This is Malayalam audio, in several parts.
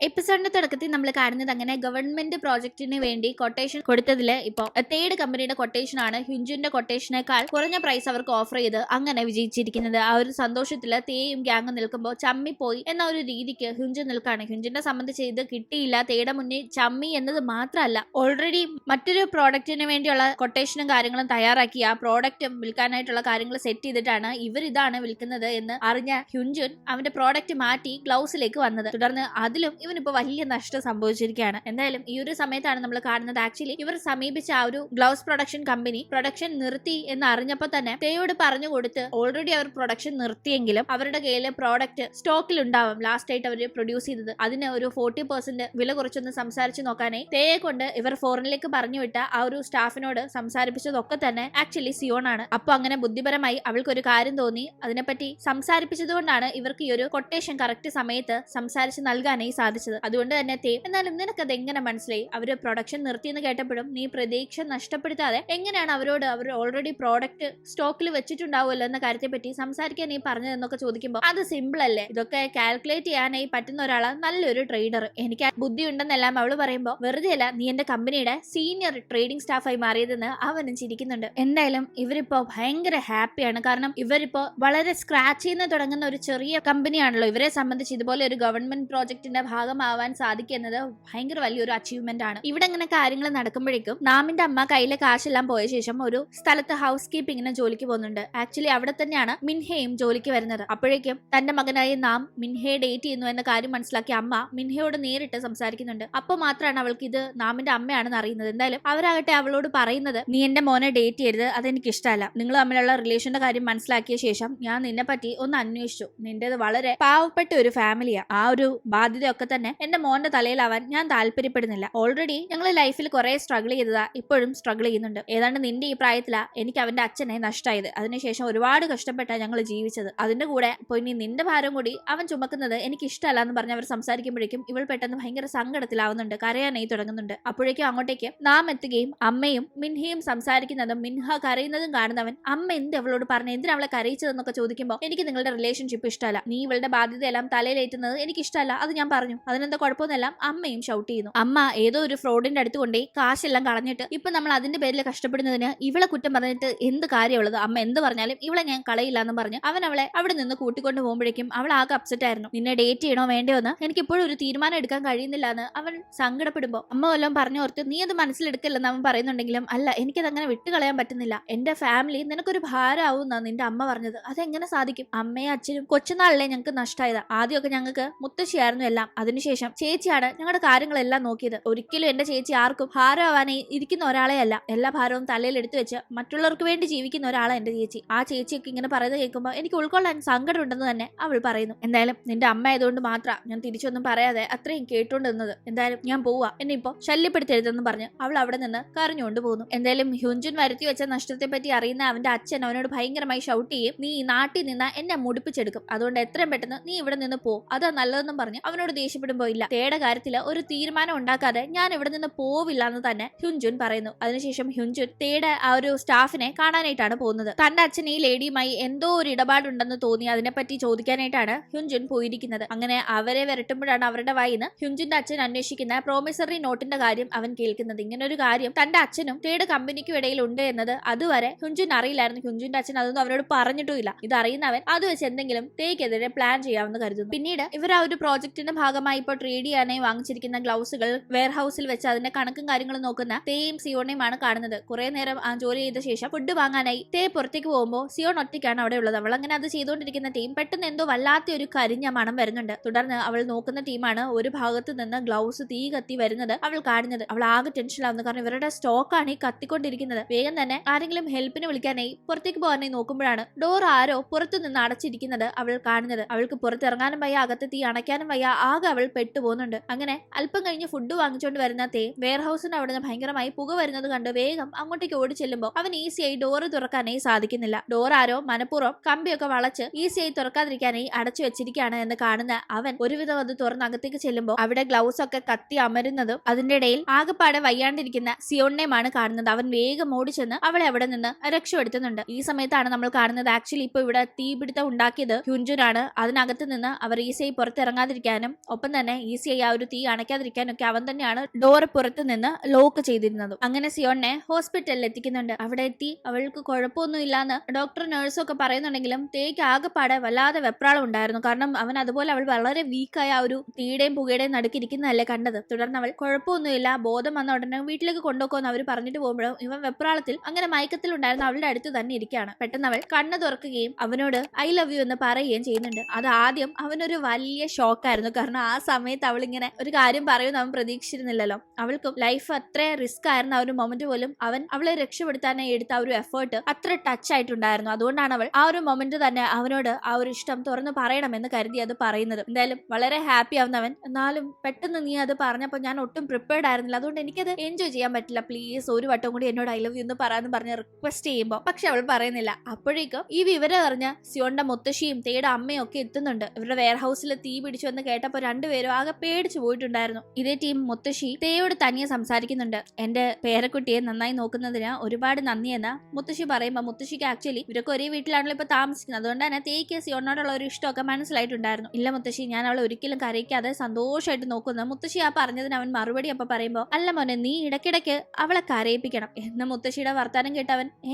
എപ്പിസോഡിന്റെ തുടക്കത്തിൽ നമ്മൾ കാണുന്നത് അങ്ങനെ ഗവൺമെന്റ് പ്രോജക്റ്റിന് വേണ്ടി കൊട്ടേഷൻ കൊടുത്തതില് ഇപ്പൊ തേർഡ് കമ്പനിയുടെ കൊട്ടേഷൻ ആണ് ഹ്യുഞ്ചുന്റെ കൊട്ടേഷനേക്കാൾ കുറഞ്ഞ പ്രൈസ് അവർക്ക് ഓഫർ ചെയ്ത് അങ്ങനെ വിജയിച്ചിരിക്കുന്നത്. ആ ഒരു സന്തോഷത്തില് തേയും ഗ്യാങ്ങും നിൽക്കുമ്പോൾ ചമ്മി പോയി എന്ന ഒരു രീതിക്ക് ഹ്യുഞ്ചൻ നിൽക്കാണ്. ഹ്യുഞ്ചിനെ സംബന്ധിച്ച് ഇത് കിട്ടിയില്ല, തേയുടെ മുന്നിൽ ചമ്മി എന്നത് മാത്രമല്ല, ഓൾറെഡി മറ്റൊരു പ്രോഡക്റ്റിന് വേണ്ടിയുള്ള കൊട്ടേഷനും കാര്യങ്ങളും തയ്യാറാക്കി ആ പ്രോഡക്റ്റ് വിൽക്കാനായിട്ടുള്ള കാര്യങ്ങൾ സെറ്റ് ചെയ്തിട്ടാണ് ഇവർ ഇതാണ് വിൽക്കുന്നത് എന്ന് അറിഞ്ഞ ഹ്യുഞ്ചൻ അവന്റെ പ്രോഡക്റ്റ് മാറ്റി ഗ്ലൗസിലേക്ക് വന്നത്. തുടർന്ന് അതിലും ഇവനിപ്പോ വലിയ നഷ്ടം സംഭവിച്ചിരിക്കുകയാണ്. എന്തായാലും ഈ ഒരു സമയത്താണ് നമ്മൾ കാണുന്നത് ആക്ച്വലി ഇവർ സമീപിച്ച ആ ഒരു ഗ്ലൗസ് പ്രൊഡക്ഷൻ കമ്പനി പ്രൊഡക്ഷൻ നിർത്തി എന്ന് അറിഞ്ഞപ്പോൾ തന്നെ തേയോട് പറഞ്ഞു കൊടുത്ത് ഓൾറെഡി അവർ പ്രൊഡക്ഷൻ നിർത്തിയെങ്കിലും അവരുടെ കയ്യിലെ പ്രോഡക്റ്റ് സ്റ്റോക്കിൽ ഉണ്ടാവും. ലാസ്റ്റ് ആയിട്ട് അവർ പ്രൊഡ്യൂസ് ചെയ്തത് അതിന് ഒരു 40% വില കുറച്ചൊന്ന് സംസാരിച്ച് നോക്കാനായി തേയെ കൊണ്ട് ഇവർ ഫോറിനിലേക്ക് പറഞ്ഞു വിട്ട ആ ഒരു സ്റ്റാഫിനോട് സംസാരിപ്പിച്ചതൊക്കെ തന്നെ ആക്ച്വലി സിയോൺ ആണ്. അപ്പൊ അങ്ങനെ ബുദ്ധിപരമായി അവൾക്ക് ഒരു കാര്യം തോന്നി, അതിനെപ്പറ്റി സംസാരിപ്പിച്ചതുകൊണ്ടാണ് ഇവർക്ക് ഈ ഒരു കൊട്ടേഷൻ കറക്റ്റ് സമയത്ത് സംസാരിച്ച് നൽകാനായി സാധിച്ചത്. അതുകൊണ്ട് തന്നെ തേ, എന്നാലും നിനക്കത് എങ്ങനെ മനസ്സിലായി? അവര് പ്രൊഡക്ഷൻ നിർത്തിയെന്ന് കേട്ടപ്പോഴും നീ പ്രതീക്ഷ നഷ്ടപ്പെടുത്താതെ എങ്ങനെയാണ് അവരോട് അവർ ഓൾറെഡി പ്രോഡക്റ്റ് സ്റ്റോക്കിൽ വെച്ചിട്ടുണ്ടാവുമല്ലോ എന്ന കാര്യത്തെ പറ്റി സംസാരിക്കാൻ നീ പറഞ്ഞതെന്നൊക്കെ ചോദിക്കുമ്പോൾ അത് സിമ്പിൾ അല്ലേ, ഇതൊക്കെ കാൽക്കുലേറ്റ് ചെയ്യാനായി പറ്റുന്ന ഒരാള് നല്ലൊരു ട്രേഡർ, എനിക്ക് ബുദ്ധി ഉണ്ടെന്നെല്ലാം അവള് പറയുമ്പോൾ വെറുതെ അല്ല നീ എന്റെ കമ്പനിയുടെ സീനിയർ ട്രേഡിംഗ് സ്റ്റാഫായി മാറിയതെന്ന് അവനും ചിരിക്കുന്നുണ്ട്. എന്തായാലും ഇവരിപ്പോ ഭയങ്കര ഹാപ്പിയാണ്. കാരണം ഇവരിപ്പോ വളരെ സ്ക്രാച്ചിൽ നിന്ന് തുടങ്ങുന്ന ഒരു ചെറിയ കമ്പനിയാണല്ലോ. ഇവരെ സംബന്ധിച്ച് ഇതുപോലെ ഒരു ഗവൺമെന്റ് പ്രോജക്റ്റിന്റെ ഭാഗമാവാൻ സാധിക്കുന്നത് ഭയങ്കര വലിയൊരു അച്ചീവ്മെന്റ് ആണ്. ഇവിടെ ഇങ്ങനെ കാര്യങ്ങൾ നടക്കുമ്പോഴേക്കും നാമിന്റെ അമ്മ കയ്യിലെ കാശെല്ലാം പോയ ശേഷം ഒരു സ്ഥലത്ത് ഹൗസ് കീപ്പിങ്ങിന് ജോലിക്ക് പോകുന്നുണ്ട്. ആക്ച്വലി അവിടെ തന്നെയാണ് മിൻഹയും ജോലിക്ക് വരുന്നത്. അപ്പോഴേക്കും തന്റെ മകനായി നാം മിൻഹയെ ഡേറ്റ് ചെയ്യുന്നു എന്ന കാര്യം മനസ്സിലാക്കിയ അമ്മ മിൻഹയോട് നേരിട്ട് സംസാരിക്കുന്നുണ്ട്. അപ്പൊ മാത്രമാണ് അവൾക്ക് ഇത് നാമിന്റെ അമ്മയാണെന്ന് അറിയുന്നത്. എന്തായാലും അവരാകട്ടെ അവളോട് പറയുന്നത് നീ എന്റെ മോനെ ഡേറ്റ് ചെയ്യരുത്, അതെനിക്ക് ഇഷ്ടമല്ല. നിങ്ങൾ തമ്മിലുള്ള റിലേഷന്റെ കാര്യം മനസ്സിലാക്കിയ ശേഷം ഞാൻ നിന്നെ പറ്റി ഒന്ന് അന്വേഷിച്ചു, നിന്റേത് വളരെ പാവപ്പെട്ട ഒരു ഫാമിലിയാ. ആ ഒരു ബാധ്യതയൊക്കെ തന്നെ എന്റെ മോന്റെ തലയിലാവാൻ ഞാൻ താല്പര്യപ്പെടുന്നില്ല. ഓൾറെഡി ഞങ്ങൾ ലൈഫിൽ കുറെ സ്ട്രഗിൾ ചെയ്തതാ, ഇപ്പോഴും സ്ട്രഗിൾ ചെയ്യുന്നുണ്ട്. ഏതാണ്ട് നിന്റെ ഈ പ്രായത്തിലാ എനിക്ക് അവന്റെ അച്ഛനെ നഷ്ടമായത്. അതിനുശേഷം ഒരുപാട് കഷ്ടപ്പെട്ടാ ഞങ്ങൾ ജീവിച്ചത്. അതിന്റെ കൂടെ പോയി നീ നിന്റെ ഭാരം കൂടി അവൻ ചുമക്കുന്നത് എനിക്ക് ഇഷ്ടമല്ല എന്ന് പറഞ്ഞ് അവർ സംസാരിക്കുമ്പോഴേക്കും ഇവൾ പെട്ടെന്ന് ഭയങ്കര സങ്കടത്തിലാവുന്നുണ്ട്, കരയാനായി തുടങ്ങുന്നുണ്ട്. അപ്പോഴേക്കും അങ്ങോട്ടേക്ക് നാം എത്തുകയും അമ്മയും മിൻഹയും സംസാരിക്കുന്നതും മിൻഹ കരയുന്നതും കാണുന്നവൻ അമ്മ എന്ത് അവളോട് പറഞ്ഞു, എന്തിനാ അവളെ കരയിച്ചതെന്നൊക്കെ ചോദിക്കുമ്പോൾ എനിക്ക് നിങ്ങളുടെ റിലേഷൻഷിപ്പ് ഇഷ്ടമല്ല, നീ ഇവളുടെ ബാധ്യതയെല്ലാം തലയിലേറ്റുന്നത് എനിക്ക് ഇഷ്ടമല്ല, അത് ഞാൻ പറഞ്ഞു, അതിനെന്താ കുഴപ്പമൊന്നുമെല്ലാം അമ്മയും ഷൗട്ട് ചെയ്യുന്നു. അമ്മ ഏതോ ഒരു ഫ്രോഡിന്റെ അടുത്ത് കൊണ്ടേ കാശെല്ലാം കളഞ്ഞിട്ട് ഇപ്പൊ നമ്മൾ അതിന്റെ പേരിൽ കഷ്ടപ്പെടുന്നതിന് ഇവളെ കുറ്റം പറഞ്ഞിട്ട് എന്ത് കാര്യമുള്ളത്, അമ്മ എന്ത് പറഞ്ഞാലും ഇവളെ ഞാൻ കളയില്ല എന്ന് പറഞ്ഞു അവൻ അവളെ അവിടെ നിന്ന് കൂട്ടിക്കൊണ്ട് പോകുമ്പോഴേക്കും അവൾ ആകെ അപ്സെറ്റ് ആയിരുന്നു. നിന്നെ ഡേറ്റ് ചെയ്യണോ വേണ്ടയോ എന്ന് എനിക്ക് ഇപ്പോഴും ഒരു തീരുമാനം എടുക്കാൻ കഴിയുന്നില്ല എന്ന് അവൻ സങ്കടപ്പെടുമ്പോ അമ്മ വല്ലതും പറഞ്ഞു ഓർത്ത് നീ അത് മനസ്സിലെടുക്കില്ലെന്ന് അവൻ പറയുന്നുണ്ടെങ്കിലും അല്ല എനിക്കത് അങ്ങനെ വിട്ടുകളയാൻ പറ്റുന്നില്ല, എന്റെ ഫാമിലി നിനക്കൊരു ഭാരമാവും നിന്റെ അമ്മ പറഞ്ഞത്, അതെങ്ങനെ സാധിക്കും? അമ്മയും അച്ഛനും കൊച്ചുനാളിലെ ഞങ്ങൾക്ക് നഷ്ടമായതാ. ആദ്യമൊക്കെ ഞങ്ങൾക്ക് മുത്തശ്ശിയായിരുന്നു എല്ലാം, അതിനുശേഷം ചേച്ചിയാണ് ഞങ്ങളുടെ കാര്യങ്ങളെല്ലാം നോക്കിയത്. ഒരിക്കലും എന്റെ ചേച്ചി ആർക്കും ഭാരമാവാനേ ഇരിക്കുന്ന ഒരാളെ അല്ല, എല്ലാ ഭാരവും തലയിൽ എടുത്തു വെച്ച് മറ്റുള്ളവർക്ക് വേണ്ടി ജീവിക്കുന്ന ഒരാളാണ് എന്റെ ചേച്ചി. ആ ചേച്ചിയൊക്കെ ഇങ്ങനെ പറയുന്നത് കേൾക്കുമ്പോൾ എനിക്ക് ഉൾക്കൊള്ളാൻ സങ്കടം ഉണ്ടെന്ന് തന്നെ അവൾ പറയുന്നു. എന്തായാലും നിന്റെ അമ്മ ആയതുകൊണ്ട് മാത്രം ഞാൻ തിരിച്ചൊന്നും പറയാതെ അത്രയും കേട്ടോണ്ട് നിന്നത്. എന്തായാലും ഞാൻ പോവാ, എന്നെ ഇപ്പൊ ശല്യപ്പെടുത്തരുതെന്ന് പറഞ്ഞ് അവൾ അവിടെ നിന്ന് കരഞ്ഞുകൊണ്ട് പോകുന്നു. എന്തായാലും ഹ്യുഞ്ചൻ വരുത്തി വെച്ച നഷ്ടത്തെ പറ്റി അറിയുന്ന അവന്റെ അച്ഛൻ അവനോട് ഭയങ്കരമായി ഷൗട്ട് ചെയ്യും, നീ ഈ നാട്ടിൽ നിന്ന് എന്നെ മുടിപ്പിച്ചെടുക്കും, അതുകൊണ്ട് എത്രയും പെട്ടെന്ന് നീ ഇവിടെ നിന്ന് പോ, അതാ നല്ലതെന്നും പറഞ്ഞ് അവനോട് ദേഷ്യപ്പെടുമ്പോ ഇല്ല, തേയുടെ കാര്യത്തില് ഒരു തീരുമാനം ഉണ്ടാക്കാതെ ഞാൻ ഇവിടെ നിന്ന് പോവില്ല എന്ന് തന്നെ ഹ്യുഞ്ചുൻ പറയുന്നു. അതിനുശേഷം ഹ്യുഞ്ചുൻ തേയുടെ ആ ഒരു സ്റ്റാഫിനെ കാണാനായിട്ടാണ് പോകുന്നത്. തന്റെ അച്ഛൻ ഈ ലേഡിയുമായി എന്തോ ഒരു ഇടപാടുണ്ടെന്ന് തോന്നി അതിനെപ്പറ്റി ചോദിക്കാനായിട്ടാണ് ഹ്യുഞ്ചുൻ പോയിരിക്കുന്നത്. അങ്ങനെ അവരെ വരട്ടുമ്പോഴാണ് അവരുടെ വായിന്ന് ഹ്യുഞ്ചുന്റെ അച്ഛൻ അന്വേഷിക്കുന്ന പ്രോമിസറി നോട്ടിന്റെ കാര്യം അവൻ കേൾക്കുന്നത്. ഇങ്ങനെ ഒരു കാര്യം തന്റെ അച്ഛനും തേയുടെ കമ്പനിക്കും ഇടയിൽ ഉണ്ട് എന്നത് അതുവരെ ഹ്യുഞ്ചുൻ അറിയില്ലായിരുന്നു. ഹ്യുഞ്ചുന്റെ അച്ഛൻ അതൊന്നും അവരോട് പറഞ്ഞിട്ടുമില്ല. ഇത് അറിയുന്നവൻ അത് വെച്ച് എന്തെങ്കിലും തേയ്ക്കെതിരെ പ്ലാൻ ചെയ്യാമെന്ന് കരുതുന്നു. പിന്നീട് ഇവർ ആ ഒരു പ്രോജക്റ്റിന്റെ ഭാഗമായി ഇപ്പോൾ ട്രേഡ് ചെയ്യാനായി വാങ്ങിച്ചിരിക്കുന്ന ഗ്ലൗസുകൾ വെയർ ഹൗസിൽ വെച്ച് അതിന്റെ കണക്കും കാര്യങ്ങളും നോക്കുന്ന തേയും സിയോണയുമാണ് കാണുന്നത്. കുറെ നേരം ആ ജോലി ചെയ്ത ശേഷം ഫുഡ് വാങ്ങാനായി തേ പുറത്തേക്ക് പോകുമ്പോൾ സിയോൺ ഒറ്റയ്ക്കാണ് അവിടെ ഉള്ളത്. അവൾ അങ്ങനെ അത് ചെയ്തുകൊണ്ടിരിക്കുന്ന ടീം പെട്ടെന്ന് എന്തോ വല്ലാത്ത ഒരു കരിഞ്ഞ മണം വരുന്നുണ്ട്. തുടർന്ന് അവൾ നോക്കുന്ന ടീമാണ് ഒരു ഭാഗത്ത് നിന്ന് ഗ്ലൗസ് തീ കത്തി വരുന്നത് അവൾ കാണുന്നത്. അവൾ ആകെ ടെൻഷനാവുന്നു, കാരണം ഇവരുടെ സ്റ്റോക്കാണ് ഈ കത്തിക്കൊണ്ടിരിക്കുന്നത്. വേഗം തന്നെ ആരെങ്കിലും ഹെൽപ്പിന് വിളിക്കാനായി പുറത്തേക്ക് പോകാനായി നോക്കുമ്പോഴാണ് ഡോർ ആരോ പുറത്തു നിന്ന് അടച്ചിരിക്കുന്നത് അവൾ കാണുന്നത്. അവൾക്ക് പുറത്തിറങ്ങാനും വയ്യ, അകത്ത് തീ അണയ്ക്കാനും വയ്യ, ആകെ അവൾ പെട്ടുപോകുന്നുണ്ട്. അങ്ങനെ അല്പം കഴിഞ്ഞ് ഫുഡ് വാങ്ങിച്ചുകൊണ്ട് വരുന്ന തേ വെയർ ഹൗസിന്റെ അവിടെ നിന്ന് ഭയങ്കരമായി പുക വരുന്നത് കണ്ട് വേഗം അങ്ങോട്ടേക്ക് ഓടി ചെല്ലുമ്പോൾ അവൻ ഈസിയായി ഡോറ് തുറക്കാനായി സാധിക്കുന്നില്ല. ഡോർ ആരോ മനഃപൂർവ്വം കമ്പിയൊക്കെ വളച്ച് ഈസിയായി തുറക്കാതിരിക്കാനായി അടച്ചു വെച്ചിരിക്കുകയാണ് എന്ന് കാണുന്ന അവൻ ഒരുവിധം അത് തുറന്ന് അകത്തേക്ക് ചെല്ലുമ്പോൾ അവിടെ ഗ്ലൗസ് ഒക്കെ കത്തി അമരുന്നതും അതിന്റെ ഇടയിൽ ആകെപ്പാടെ വയ്യാണ്ടിരിക്കുന്ന സിയോണിനെയുമാണ് കാണുന്നത്. അവൻ വേഗം ഓടിച്ചെന്ന് അവളെ അവിടെ നിന്ന് രക്ഷപ്പെടുത്തുന്നുണ്ട്. ഈ സമയത്താണ് നമ്മൾ കാണുന്നത് ആക്ച്വലി ഇപ്പൊ ഇവിടെ തീപിടുത്തം ഉണ്ടാക്കിയത് ഹ്യുഞ്ചുനാണ്. അതിനകത്ത് നിന്ന് അവർ ഈസിയായി പുറത്തിറങ്ങാതിരിക്കാനും ഒപ്പം തന്നെ ഈസിയായി ആ ഒരു തീ അണയ്ക്കാതിരിക്കാനൊക്കെ അവൻ തന്നെയാണ് ഡോറ് പുറത്ത് നിന്ന് ലോക്ക് ചെയ്തിരുന്നത്. അങ്ങനെ സിയോണിനെ ഹോസ്പിറ്റലിൽ എത്തിക്കുന്നുണ്ട്. അവിടെ എത്തി അവൾക്ക് കുഴപ്പമൊന്നും ഇല്ലാന്ന് ഡോക്ടർ നഴ്സും ഒക്കെ പറയുന്നുണ്ടെങ്കിലും തേക്ക് ആകെപ്പാടെ വല്ലാതെ വെപ്രാളം ഉണ്ടായിരുന്നു. കാരണം അവൻ അതുപോലെ അവൾ വളരെ വീക്കായ ആ ഒരു തീയുടെയും പുകയുടെയും നടുക്കിരിക്കുന്നതല്ലേ കണ്ടത്. തുടർന്ന് അവൾ കുഴപ്പമൊന്നുമില്ല, ബോധം വന്ന ഉടനെ വീട്ടിലേക്ക് കൊണ്ടുപോകുമെന്ന് അവർ പറഞ്ഞിട്ട് പോകുമ്പോഴും ഇവൻ വെപ്രാളത്തിൽ അങ്ങനെ മയക്കത്തിലുണ്ടായിരുന്ന അവളുടെ അടുത്ത് തന്നെ ഇരിക്കുകയാണ്. പെട്ടെന്ന് അവൾ കണ്ണ് തുറക്കുകയും അവനോട് ഐ ലവ് യു എന്ന് പറയുകയും ചെയ്യുന്നുണ്ട്. അത് ആദ്യം അവനൊരു വലിയ ഷോക്കായിരുന്നു. കാരണം ആ സമയത്ത് അവൾ ഇങ്ങനെ ഒരു കാര്യം പറയുമെന്ന് അവൻ പ്രതീക്ഷിച്ചിരുന്നില്ലല്ലോ. അവൾക്കും ലൈഫ് അത്ര റിസ്ക് ആയിരുന്ന ആ ഒരു മൊമെന്റ് പോലും അവൻ അവളെ രക്ഷപ്പെടുത്താനായി എടുത്ത ആ ഒരു എഫേർട്ട് അത്ര ടച്ച് ആയിട്ടുണ്ടായിരുന്നു. അതുകൊണ്ടാണ് അവൾ ആ ഒരു മൊമെന്റ് തന്നെ അവനോട് ആ ഒരു ഇഷ്ടം തുറന്നു പറയണമെന്ന് കരുതി അത് പറയുന്നത്. എന്തായാലും വളരെ ഹാപ്പി ആവുന്നവൻ, എന്നാലും പെട്ടെന്ന് നീ അത് പറഞ്ഞപ്പോൾ ഞാൻ ഒട്ടും പ്രിപ്പയർഡ് ആയിരുന്നില്ല, അതുകൊണ്ട് എനിക്കത് എൻജോയ് ചെയ്യാൻ പറ്റില്ല, പ്ലീസ് ഒരു വട്ടം കൂടി എന്നോട് ഐ ലവ് യു എന്ന് പറയാന്ന് പറഞ്ഞ് റിക്വസ്റ്റ് ചെയ്യുമ്പോൾ പക്ഷെ അവൾ പറയുന്നില്ല. അപ്പോഴേക്കും ഈ വിവരം അറിഞ്ഞ സിയോന്റെ മുത്തശ്ശിയും തേയുടെ അമ്മയും ഒക്കെ എത്തുന്നുണ്ട്. ഇവരുടെ വെയർ ഹൗസിൽ തീ പിടിച്ചു എന്ന് കേട്ടപ്പോൾ രണ്ടുപേരും ആകെ പേടിച്ചു പോയിട്ടുണ്ടായിരുന്നു. ഇതേ ടീം മുത്തശ്ശി തേയോട് തനിയെ സംസാരിക്കുന്നുണ്ട്. എന്റെ പേരക്കുട്ടിയെ നന്നായി നോക്കുന്നതിന് ഒരുപാട് നന്ദിയെന്ന് മുത്തശ്ശി പറയുമ്പോൾ മുത്തശ്ശിക്ക് ആക്ച്വലി ഇവരൊക്കെ ഒരേ വീട്ടിലാണല്ലോ ഇപ്പൊ താമസിക്കുന്നത്, അതുകൊണ്ട് തന്നെ തേക്ക് സിയോനോടുള്ള ഒരു ഇഷ്ടമൊക്കെ മനസ്സിലായിട്ടുണ്ടായിരുന്നു. ഇല്ല മുത്തശ്ശി, ഞാൻ അവളെ ഒരിക്കലും കരയിക്കാതെ സന്തോഷമായിട്ട് നോക്കുന്നു. മുത്തശ്ശി ആ പറഞ്ഞതിന് അവൻ മറുപടി അപ്പൊ പറയുമ്പോ അല്ല മോനെ, നീ ഇടയ്ക്കിടയ്ക്ക് അവളെ കരയിപ്പിക്കണം എന്ന് മുത്തശ്ശിയുടെ വർത്താനം കേട്ടവൻ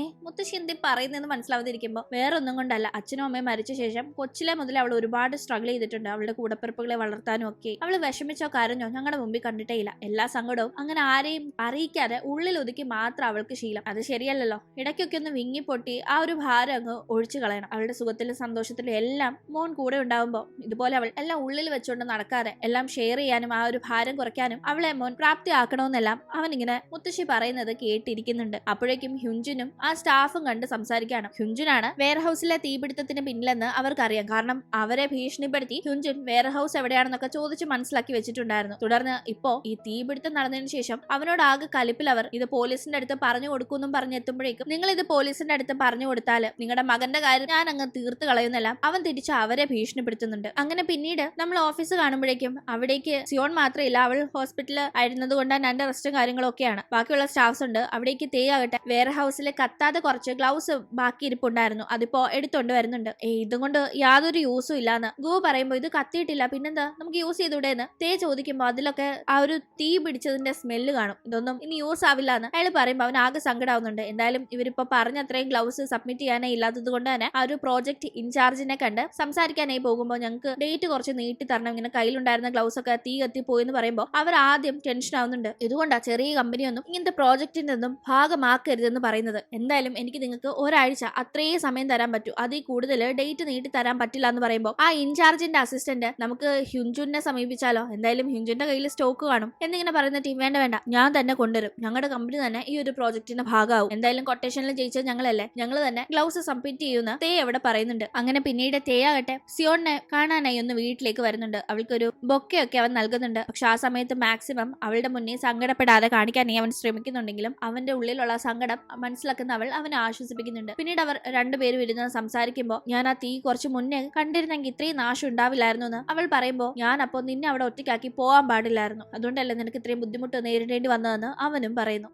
മുത്തശ്ശി എന്തേ പറയുന്നതെന്ന് മനസ്സിലാവാതിരിക്കുമ്പോ വേറെ ഒന്നും കൊണ്ടല്ല, അച്ഛനും അമ്മയും മരിച്ച ശേഷം കൊച്ചിലെ മുതൽ അവൾ ഒരുപാട് സ്ട്രഗിൾ ചെയ്തിട്ടുണ്ട്. അവളുടെ കൂടപ്പിറപ്പുകളെ വളർത്താനും ഒക്കെ അവള് വിഷമിച്ചോ കരഞ്ഞോ ഞങ്ങളുടെ മുമ്പിൽ കണ്ടിട്ടേ ഇല്ല. എല്ലാ സങ്കടവും അങ്ങനെ ആരെയും അറിയിക്കാതെ ഉള്ളിൽ ഒതുക്കി മാത്രം അവൾക്ക് ശീലം. അത് ശരിയല്ലല്ലോ. ഇടയ്ക്കൊക്കെ ഒന്ന് വിങ്ങിപ്പൊട്ടി ആ ഒരു ഭാരം അങ്ങ് ഒഴിച്ചു കളയണം. അവളുടെ സുഖത്തിലും സന്തോഷത്തിലും എല്ലാം മോൻ കൂടെ ഉണ്ടാവുമ്പോ ഇതുപോലെ അവൾ എല്ലാം ഉള്ളിൽ വെച്ചുകൊണ്ട് നടക്കാതെ എല്ലാം ഷെയർ ചെയ്യാനും ആ ഒരു ഭാരം കുറയ്ക്കാനും അവളെ മോൻ പ്രാപ്തിയാക്കണമെന്നെല്ലാം അവൻ ഇങ്ങനെ മുത്തശ്ശി പറയുന്നത് കേട്ടിരിക്കുന്നുണ്ട്. അപ്പോഴേക്കും ഹ്യുൻജുനും ആ സ്റ്റാഫും കണ്ട് സംസാരിക്കുകയാണ്. ഹ്യുൻജുനാണ് വെയർ ഹൗസിലെ തീപിടുത്തത്തിന് പിന്നിലെന്ന് അവർക്കറിയാം. കാരണം അവരെ ഭീഷണിപ്പെടുത്തി ഹ്യുൻജുൻ വെയർ ഹൗസ് എവിടെയാണെന്നൊക്കെ ചോദിച്ച് മനസ്സിലാക്കി വെച്ചിട്ടുണ്ടായിരുന്നു. തുടർന്ന് ഇപ്പോ ഈ തീപിടുത്തം നടന്നതിന് ശേഷം അവനോട് ആകെ കലിപ്പിൽ അവർ ഇത് പോലീസിന്റെ അടുത്ത് പറഞ്ഞു കൊടുക്കുമെന്നും പറഞ്ഞെത്തുമ്പോഴേക്കും നിങ്ങൾ ഇത് പോലീസിന്റെ അടുത്ത് പറഞ്ഞു കൊടുത്താൽ നിങ്ങളുടെ മകന്റെ കാര്യം ഞാൻ അങ്ങ് തീർത്ത് കളയുന്നെല്ലാം അവൻ തിരിച്ച് അവരെ ഭീഷണിപ്പെടുത്തുന്നുണ്ട്. അങ്ങനെ പിന്നീട് നമ്മൾ ഓഫീസ് കാണുമ്പോഴേക്കും അവിടേക്ക് സിയോൺ മാത്രമല്ല, അവൾ ഹോസ്പിറ്റലിൽ ആയിരുന്നത് കൊണ്ട് തന്നെ റെസ്റ്റും കാര്യങ്ങളും ഒക്കെയാണ്. ബാക്കിയുള്ള സ്റ്റാഫ്സ് ഉണ്ട്. അവിടേക്ക് തേയാകട്ടെ വെയർ ഹൗസിൽ കത്താതെ കുറച്ച് ഗ്ലൗസ് ബാക്കി ഇരിപ്പുണ്ടായിരുന്നു, അതിപ്പോ എടുത്തോണ്ട് വരുന്നുണ്ട്. ഇതും കൊണ്ട് യാതൊരു യൂസും ഇല്ലാന്ന് ഗോ പറയുമ്പോ ഇത് കത്തിയിട്ടില്ല പിന്നെന്താ നമുക്ക് യൂസ് ചെയ്തൂടെന്ന് തേ ചോദിക്കുമ്പോ അതിലൊക്കെ ആ ഒരു തീ പിടിച്ചതിന്റെ സ്മെല്ല് കാണും, ഇതൊന്നും ഇനി യൂസ് ആവില്ല എന്ന് അയാൾ പറയുമ്പോൾ അവൻ ആകെ സങ്കടാവുന്നുണ്ട്. എന്തായാലും ഇവരിപ്പോ പറഞ്ഞ അത്രയും ഗ്ലൗസ് സബ്മിറ്റ് ചെയ്യാനേ ഇല്ലാത്തത് കൊണ്ട് തന്നെ ആ ഒരു പ്രോജക്ട് ഇൻചാർജിനെ കണ്ട് സംസാരിക്കാനായി പോകുമ്പോൾ ഞങ്ങൾക്ക് ഡേറ്റ് കുറച്ച് നീട്ടി തരണം, ഇങ്ങനെ കയ്യിലുണ്ടായിരുന്ന ഗ്ലൗസ് ഒക്കെ തീ കത്തിപ്പോയെന്ന് പറയുമ്പോൾ അവർ ആദ്യം ടെൻഷൻ ആവുന്നുണ്ട്. ഇതുകൊണ്ടാ ചെറിയ കമ്പനിയൊന്നും ഇങ്ങനത്തെ പ്രോജക്റ്റിന്റെ ഒന്നും ഭാഗമാക്കരുതെന്ന് പറയുന്നത്. എന്തായാലും എനിക്ക് നിങ്ങൾക്ക് ഒരാഴ്ച അത്രയും സമയം തരാൻ പറ്റൂ, അതിൽ കൂടുതൽ ഡേറ്റ് നീട്ടി തരാൻ പറ്റില്ല എന്ന് പറയുമ്പോൾ ആ ഇൻചാർജിന്റെ അസിസ്റ്റന്റ് നമുക്ക് ഹ്യുൻജുനെ സമീപിച്ചാലോ, എന്തായാലും ഹ്യുൻജുന്റെ കയ്യിൽ സ്റ്റോക്ക് കാണും എന്നിങ്ങനെ പറയുന്ന ടീം വേണ്ട വേണ്ട ഞാൻ തന്നെ കൊണ്ടുവരും, ഞങ്ങളുടെ കമ്പനി തന്നെ ഈ ഒരു പ്രോജക്റ്റിന്റെ ഭാഗമാവും, എന്തായാലും കൊട്ടേഷനിൽ ജയിച്ചത് ഞങ്ങളല്ലേ, ഞങ്ങൾ തന്നെ ഗ്ലൗസ് സബ്മിറ്റ് ചെയ്യുന്ന തേ എവിടെ പറയുന്നുണ്ട്. അങ്ങനെ പിന്നീട് തേയാകട്ടെ സിയോണിനെ കാണാനായി ഒന്ന് വീട്ടിലേക്ക് വരുന്നുണ്ട്. അവൾക്കൊരു ബൊക്കെയൊക്കെ അവൻ നൽകുന്നുണ്ട്. പക്ഷെ ആ സമയത്ത് മാക്സിമം അവളുടെ മുന്നേ സങ്കടപ്പെടാതെ കാണിക്കാനേ അവൻ ശ്രമിക്കുന്നുണ്ടെങ്കിലും അവന്റെ ഉള്ളിലുള്ള സങ്കടം മനസ്സിലാക്കുന്ന അവൾ അവനെ ആശ്വസിപ്പിക്കുന്നുണ്ട്. പിന്നീട് അവർ രണ്ടുപേരും ഇരുന്ന് സംസാരിക്കുമ്പോൾ ഞാൻ ആ തീ കുറച്ച് മുന്നേ കണ്ടിരുന്നെങ്കിൽ ഇത്രയും നാശം ഉണ്ടാവില്ലായിരുന്നു എന്ന് അവൾ പറയുമ്പോൾ ഞാൻ അപ്പോൾ നിന്നെ അവിടെ ഒറ്റയ്ക്കാക്കി പോകാൻ പാടില്ലായിരുന്നു, അതുകൊണ്ടല്ലേ നിനക്ക് ഇത്രയും ബുദ്ധിമുട്ട് നേരിടേണ്ടി വന്നതെന്ന് അവനും പറയുന്നു.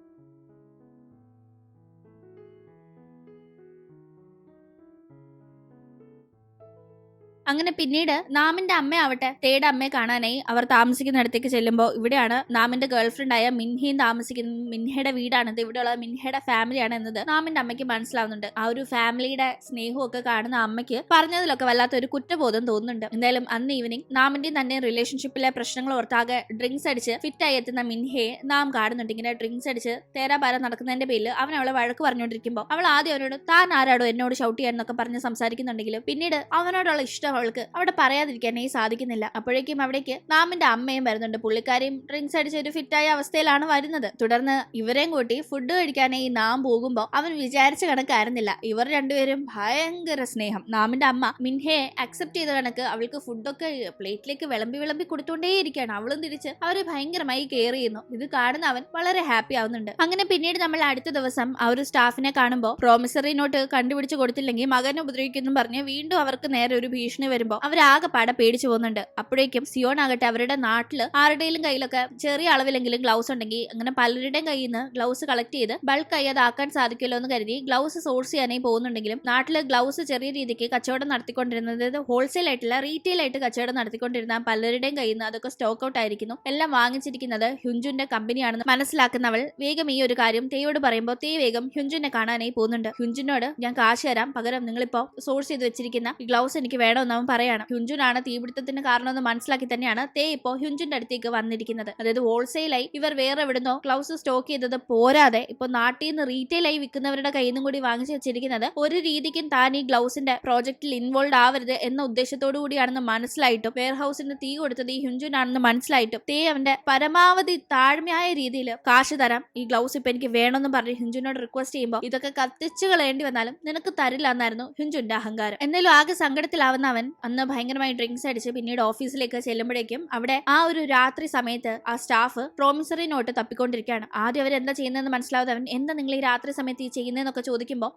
അങ്ങനെ പിന്നീട് നാമിന്റെ അമ്മയാവട്ടെ തേയുടെ അമ്മയെ കാണാനായി അവർ താമസിക്കുന്നിടത്തേക്ക് ചെല്ലുമ്പോൾ ഇവിടെയാണ് നാമിന്റെ ഗേൾഫ്രണ്ട് ആയ മിൻഹയും താമസിക്കുന്നത്. മിൻഹയുടെ വീടാണിത്, ഇവിടെയുള്ള മിൻഹയുടെ ഫാമിലിയാണ് എന്നത് നാമിന്റെ അമ്മയ്ക്ക് മനസ്സിലാവുന്നുണ്ട്. ആ ഒരു ഫാമിലിയുടെ സ്നേഹവും ഒക്കെ കാണുന്ന അമ്മയ്ക്ക് പറഞ്ഞതിലൊക്കെ വല്ലാത്തൊരു കുറ്റബോധം തോന്നുന്നുണ്ട്. എന്തായാലും അന്ന് ഈവനിങ് നാമിന്റെയും തന്നെ റിലേഷൻഷിപ്പിലെ പ്രശ്നങ്ങൾ ഓർത്താകെ ഡ്രിങ്ക്സ് അടിച്ച് ഫിറ്റായി എത്തുന്ന മിൻഹയെ നാം കാണുന്നുണ്ട്. ഇങ്ങനെ ഡ്രിങ്ക്സ് അടിച്ച് തേരാപാരം നടക്കുന്നതിന്റെ പേരിൽ അവൻ അവളെ വഴക്ക് പറഞ്ഞുകൊണ്ടിരിക്കുമ്പോൾ അവൾ ആദ്യം അവനോട് താൻ ആരാടോ എന്നോട് ഷൗട്ട് ചെയ്യാന്നൊക്കെ പറഞ്ഞ് സംസാരിക്കുന്നുണ്ടെങ്കിലും പിന്നീട് അവനോടുള്ള ഇഷ്ടം അവൾക്ക് അവിടെ പറയാതിരിക്കാനേ സാധിക്കുന്നില്ല. അപ്പോഴേക്കും അവിടേക്ക് നാമിന്റെ അമ്മയും വരുന്നുണ്ട്. പുള്ളിക്കാരിയും ഡ്രിങ്ക്സ് അടിച്ച ഒരു ഫിറ്റായ അവസ്ഥയിലാണ് വരുന്നത്. തുടർന്ന് ഇവരെയും കൂട്ടി ഫുഡ് കഴിക്കാനായി നാം പോകുമ്പോൾ അവൻ വിചാരിച്ച കണക്കായിരുന്നില്ല. ഇവർ രണ്ടുപേരും ഭയങ്കര സ്നേഹം. നാമിന്റെ അമ്മ മിൻഹയെ അക്സെപ്റ്റ് ചെയ്ത കണക്ക് അവൾക്ക് ഫുഡൊക്കെ പ്ലേറ്റിലേക്ക് വിളമ്പി കൊടുത്തോണ്ടേയിരിക്കുകയാണ്. അവളും തിരിച്ച് അവരെ ഭയങ്കരമായി കെയർ ചെയ്യുന്നു. ഇത് കാണുന്ന അവൻ വളരെ ഹാപ്പി ആവുന്നുണ്ട്. അങ്ങനെ പിന്നീട് നമ്മൾ അടുത്ത ദിവസം ആ ഒരു സ്റ്റാഫിനെ കാണുമ്പോൾ പ്രോമിസറി നോട്ട് കണ്ടുപിടിച്ച് കൊടുത്തില്ലെങ്കിൽ മകനെ ഉപദ്രവിക്കുന്നു പറഞ്ഞ് വീണ്ടും അവർക്ക് നേരെ ഒരു ഭീഷണി പറഞ്ഞു വരുമ്പോൾ അവരാകെപ്പാടെ പേടിച്ചു പോകുന്നുണ്ട്. അപ്പോഴേക്കും സിയോൺ ആകട്ടെ അവരുടെ നാട്ടില് ആരുടെയും കയ്യിലൊക്കെ ചെറിയ അളവിലെങ്കിലും ഗ്ലൗസ് ഉണ്ടെങ്കിൽ അങ്ങനെ പലരുടെയും കയ്യിൽ നിന്ന് ഗ്ലൗസ് കളക്ട് ചെയ്ത് ബൾക്കായി അതാക്കാൻ സാധിക്കുമല്ലോ എന്ന് കരുതി ഗ്ലൗസ് സോഴ്സ് ചെയ്യാനായി പോകുന്നുണ്ടെങ്കിലും നാട്ടില് ഗ്ലൗസ് ചെറിയ രീതിക്ക് കച്ചവടം നടത്തിക്കൊണ്ടിരുന്നത് ഹോൾസെയിൽ ആയിട്ടുള്ള റീറ്റെയിൽ ആയിട്ട് കച്ചവടം നടത്തിക്കൊണ്ടിരുന്ന പലരുടെയും കയ്യിൽ നിന്ന് അതൊക്കെ സ്റ്റോക്ക് ഔട്ട് ആയിരിക്കുന്നു. എല്ലാം വാങ്ങിച്ചിരിക്കുന്നത് ഹ്യുൻജുന്റെ കമ്പനിയാണെന്ന് മനസ്സിലാക്കുന്നവൾ വേഗം ഈ ഒരു കാര്യം തേയോട് പറയുമ്പോൾ തേ വേഗം ഹ്യുൻജുനെ കാണാനായി പോകുന്നുണ്ട്. ഹ്യുൻജുനോട് ഞാൻ കാശ് തരാം, പകരം നിങ്ങളിപ്പോ സോഴ്സ് ചെയ്ത് വെച്ചിരിക്കുന്ന ഗ്ലൗസ് എനിക്ക് വേണമെന്ന് അവൻ പറയാണ്. ഹ്യുൻജുനാണ് തീപിടുത്തത്തിന് കാരണമെന്ന് മനസ്സിലാക്കി തന്നെയാണ് തേ ഇപ്പോ ഹ്യുൻജുന്റെ അടുത്തേക്ക് വന്നിരിക്കുന്നത്. അതായത് ഹോൾസെയിലായി ഇവർ വേറെ എവിടുന്നോ ഗ്ലൗസ് സ്റ്റോക്ക് ചെയ്തത് പോരാതെ ഇപ്പൊ നാട്ടിൽ നിന്ന് റീറ്റെയിൽ ആയി വിൽക്കുന്നവരുടെ കയ്യിൽ നിന്നും കൂടി വാങ്ങിച്ചു വെച്ചിരിക്കുന്നത് ഒരു രീതിക്കും താൻ ഈ ഗ്ലൗസിന്റെ പ്രോജക്റ്റിൽ ഇൻവോൾവ് ആവരുത് എന്ന ഉദ്ദേശത്തോടു കൂടിയാണെന്ന് മനസ്സിലായിട്ടും വെയർ ഹൗസിന് തീ കൊടുത്തത് ഈ ഹ്യുൻജുനാണെന്ന് മനസ്സിലായിട്ടും തേ അവന്റെ പരമാവധി താഴ്മയായ രീതിയിൽ കാശ് തരാം, ഈ ഗ്ലൗസ് ഇപ്പൊ എനിക്ക് വേണമെന്ന് പറഞ്ഞ് ഹ്യുൻജുനോട് റിക്വസ്റ്റ് ചെയ്യുമ്പോൾ ഇതൊക്കെ കത്തിച്ചു കളയേണ്ടി വന്നാലും നിനക്ക് തരില്ല എന്നായിരുന്നു ഹ്യുൻജുന്റെ അഹങ്കാരം. എന്നാലും ആകെ സങ്കടത്തിലാവുന്ന അവൻ അന്ന് ഭയങ്കരമായി ഡ്രിങ്ക്സ് അടിച്ച് പിന്നീട് ഓഫീസിലേക്ക് ചെല്ലുമ്പോഴേക്കും അവിടെ ആ ഒരു രാത്രി സമയത്ത് ആ സ്റ്റാഫ് പ്രോമിസറി നോട്ട് തപ്പിക്കൊണ്ടിരിക്കുകയാണ്. ആദ്യം അവരെന്താ ചെയ്യുന്നതെന്ന് മനസ്സിലാവാതെ അവൻ എന്താ നിങ്ങൾ ഈ രാത്രി സമയത്ത് ഈ ചെയ്യുന്നതെന്നൊക്കെ ചോദിക്കുമ്പോൾ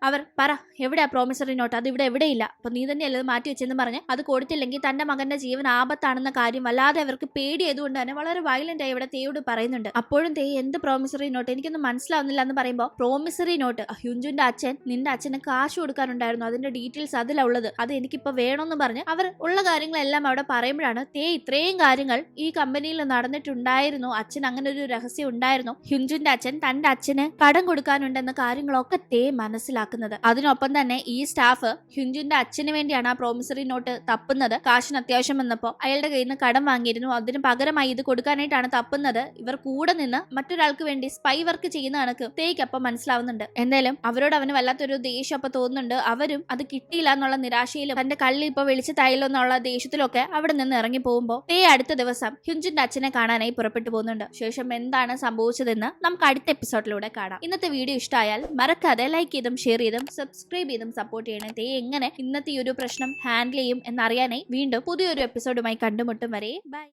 അവർ പറ എവിടെയാ പ്രോമിസറി നോട്ട്, അത് ഇവിടെ എവിടെയില്ല, അപ്പൊ നീ തന്നെയല്ലേ മാറ്റി വെച്ചെന്ന് പറഞ്ഞ് അത് കൊടുത്തില്ലെങ്കിൽ തന്റെ മകന്റെ ജീവൻ ആപത്താണെന്ന കാര്യം വല്ലാതെ അവർക്ക് പേടിയായതുകൊണ്ട് തന്നെ വളരെ വയലന്റ് ആയി ഇവിടെ തേയോട് പറയുന്നുണ്ട്. അപ്പോഴും തേ എന്ത് പ്രോമിസറി നോട്ട്, എനിക്കൊന്നും മനസ്സിലാവുന്നില്ല എന്ന് പറയുമ്പോൾ പ്രോമിസറി നോട്ട് ഹ്യുൻജുന്റെ അച്ഛൻ നിന്റെ അച്ഛന് കാശ് കൊടുക്കാനുണ്ടായിരുന്നു, അതിന്റെ ഡീറ്റെയിൽസ് അതിലുള്ളത്, അത് എനിക്കിപ്പോ വേണമെന്ന് പറഞ്ഞ് അവർ ഉള്ള കാര്യങ്ങളെല്ലാം അവിടെ പറയുമ്പോഴാണ് തേ ഇത്രയും കാര്യങ്ങൾ ഈ കമ്പനിയിൽ നടന്നിട്ടുണ്ടായിരുന്നു, അച്ഛൻ അങ്ങനെ ഒരു രഹസ്യം ഉണ്ടായിരുന്നു, ഹ്യുൻജുന്റെ അച്ഛൻ തന്റെ അച്ഛന് കടം കൊടുക്കാനുണ്ടെന്ന കാര്യങ്ങളൊക്കെ തേ മനസ്സിലാക്കുന്നത്. അതിനൊപ്പം തന്നെ ഈ സ്റ്റാഫ് ഹ്യുൻജുന്റെ അച്ഛന് വേണ്ടിയാണ് ആ പ്രോമിസറി നോട്ട് തപ്പുന്നത്. കാശിന് അത്യാവശ്യം വന്നപ്പോ അയാളുടെ കയ്യിൽ നിന്ന് കടം വാങ്ങിയിരുന്നു, അതിന് പകരമായി ഇത് കൊടുക്കാനായിട്ടാണ് തപ്പുന്നത്. ഇവർ കൂടെ നിന്ന് മറ്റൊരാൾക്ക് വേണ്ടി സ്പൈ വർക്ക് ചെയ്യുന്ന കണക്ക് തേയ്ക്കപ്പം മനസ്സിലാവുന്നുണ്ട്. എന്തായാലും അവരോട് അവന് വല്ലാത്തൊരു ദേഷ്യം അപ്പൊ തോന്നുന്നുണ്ട്. അവരും അത് കിട്ടിയില്ല എന്നുള്ള നിരാശയിലും തന്റെ കള്ളിൽ ഇപ്പൊ വെളിച്ചു തായല്ലോ എന്നുള്ള ദേഷ്യത്തിലൊക്കെ അവിടെ നിന്ന് ഇറങ്ങി പോകുമ്പോൾ തേ അടുത്ത ദിവസം ഹ്യുൻജുന്റെ അച്ഛനെ കാണാനായി പുറപ്പെട്ടു പോകുന്നുണ്ട്. ശേഷം എന്താണ് സംഭവിച്ചതെന്ന് നമുക്ക് അടുത്ത എപ്പിസോഡിലൂടെ കാണാം. ഇന്നത്തെ വീഡിയോ ഇഷ്ടമായാൽ മറക്കാതെ ലൈക്ക് ചെയ്തും ഷെയർ ചെയ്തും സബ്സ്ക്രൈബ് ചെയ്തും സപ്പോർട്ട് ചെയ്യണേ. തേ എങ്ങനെ ഇന്നത്തെ ഈ ഒരു പ്രശ്നം ഹാൻഡിൽ ചെയ്യും എന്നറിയാനായി വീണ്ടും പുതിയൊരു എപ്പിസോഡുമായി കണ്ടുമുട്ടും വരെ ബൈ.